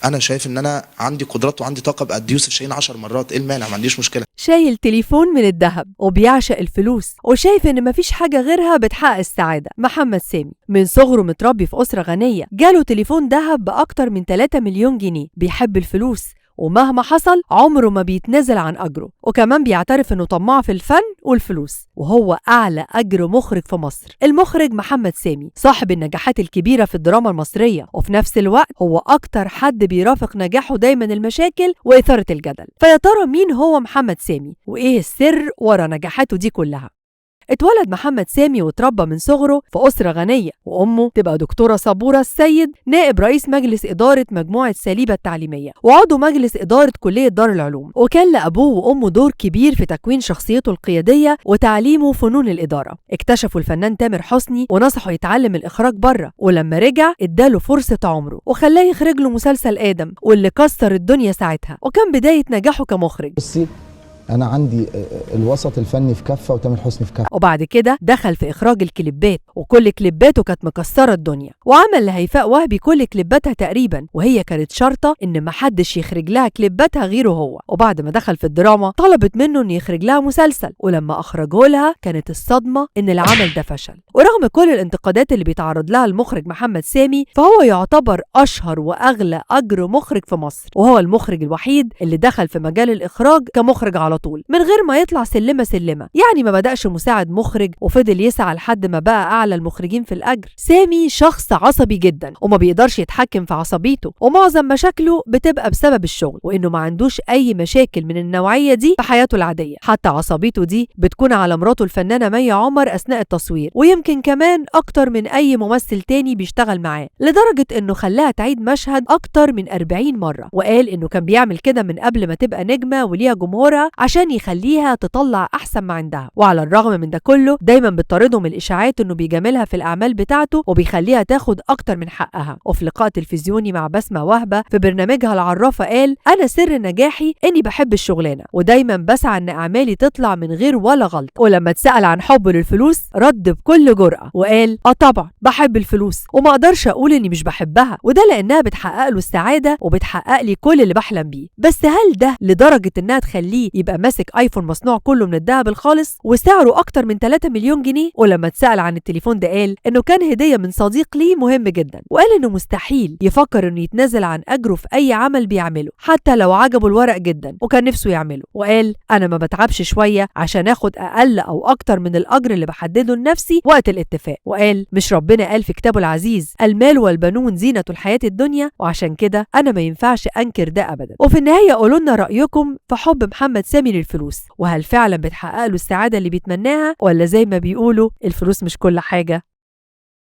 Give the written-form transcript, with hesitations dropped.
انا شايف ان انا عندي قدرات وعندي طاقه بقد يوسف شاهين 10 مرات، ايه المانع؟ ما عنديش مشكله. شايل تليفون من الذهب وبيعشق الفلوس وشايف ان مفيش حاجه غيرها بتحقق السعاده. محمد سامي من صغره متربي في اسره غنيه، جاله تليفون ذهب باكتر من 3 مليون جنيه. بيحب الفلوس ومهما حصل عمره ما بيتنازل عن أجره، وكمان بيعترف إنه طماع في الفن والفلوس. وهو أعلى أجر مخرج في مصر، المخرج محمد سامي، صاحب النجاحات الكبيرة في الدراما المصرية، وفي نفس الوقت هو أكتر حد بيرافق نجاحه دايما المشاكل وإثارة الجدل. فيا ترى مين هو محمد سامي؟ وإيه السر ورا نجاحاته دي كلها؟ اتولد محمد سامي واتربى من صغره في أسرة غنية، وأمه تبقى دكتورة صبورة السيد، نائب رئيس مجلس إدارة مجموعة ساليبة التعليمية وعضو مجلس إدارة كلية دار العلوم. وكان لأبوه وأمه دور كبير في تكوين شخصيته القيادية وتعليمه فنون الإدارة. اكتشفوا الفنان تامر حسني ونصحوا يتعلم الإخراج بره، ولما رجع اداله فرصة عمره وخلاه يخرج له مسلسل آدم واللي كسر الدنيا ساعتها، وكان بداية نجاحه كمخرج. أنا عندي الوسط الفني في كفة وتامر حسني في كفة. وبعد كده دخل في إخراج الكليبات، وكل كليباته كانت مكسرة الدنيا، وعمل لهيفاء وهبي كل كليباتها تقريبا، وهي كانت شرطة إن محدش يخرج لها كليباتها غيره هو. وبعد ما دخل في الدراما طلبت منه إن يخرج لها مسلسل، ولما أخرجه لها كانت الصدمة إن العمل ده فشل. ورغم كل الانتقادات اللي بيتعرض لها المخرج محمد سامي، فهو يعتبر أشهر وأغلى أجر مخرج في مصر، وهو المخرج الوحيد اللي دخل في مجال الإخراج كمخرج على طول من غير ما يطلع سلمة سلمة. يعني ما بدأش مساعد مخرج وفضل يسعى لحد ما بقى أعلى المخرجين في الأجر. سامي شخص عصبي جدا وما بيقدرش يتحكم في عصبيته، ومعظم مشاكله بتبقى بسبب الشغل، وإنه ما عندوش أي مشاكل من النوعية دي في حياته العادية. حتى عصبيته دي بتكون على مراته الفنانة مي عمر أثناء التصوير، ويمكن كمان أكتر من أي ممثل تاني بيشتغل معاه، لدرجة إنه خلاها تعيد مشهد أكتر من 40 مرة. وقال إنه كان بيعمل كده من قبل ما تبقى نجمة وليها جمهورها عشان يخليها تطلع أحسن ما عندها. وعلى الرغم من ده كله دايما بتطاردهم الإشاعات إنه بيجاملها في الأعمال بتاعته وبيخليها تاخد أكتر من حقها. وفي لقاء تلفزيوني مع بسمة وهبة في برنامجها العرافة قال: أنا سر نجاحي إني بحب الشغلانة ودايما بسعى إن أعمالي تطلع من غير ولا غلط. ولما اتسأل عن حبه للفلوس رد بكل جرأة وقال: طبعا بحب الفلوس وما أقدرش أقول إني مش بحبها، وده لأنها بتحقق له السعادة وبتحقق لي كل اللي بحلم بيه. بس هل ده لدرجة إنها تخليه يبقى ماسك ايفون مصنوع كله من الذهب الخالص وسعره اكتر من 3 مليون جنيه؟ ولما اتسأل عن التليفون ده قال انه كان هدية من صديق ليه مهم جدا، وقال انه مستحيل يفكر انه يتنازل عن اجره في اي عمل بيعمله حتى لو عجبه الورق جدا وكان نفسه يعمله. وقال: انا ما بتعبش شوية عشان اخد اقل او اكتر من الاجر اللي بحدده لنفسي وقت الاتفاق. وقال: مش ربنا قال في كتابه العزيز: المال والبنون زينة الحياة الدنيا؟ وعشان كده انا ما ينفعش انكر ده ابدا. وفي النهاية قولوا لنا رأيكم في حب محمد سامي للفلوس، وهل فعلا بتحقق له السعادة اللي بيتمناها، ولا زي ما بيقولوا الفلوس مش كل حاجة؟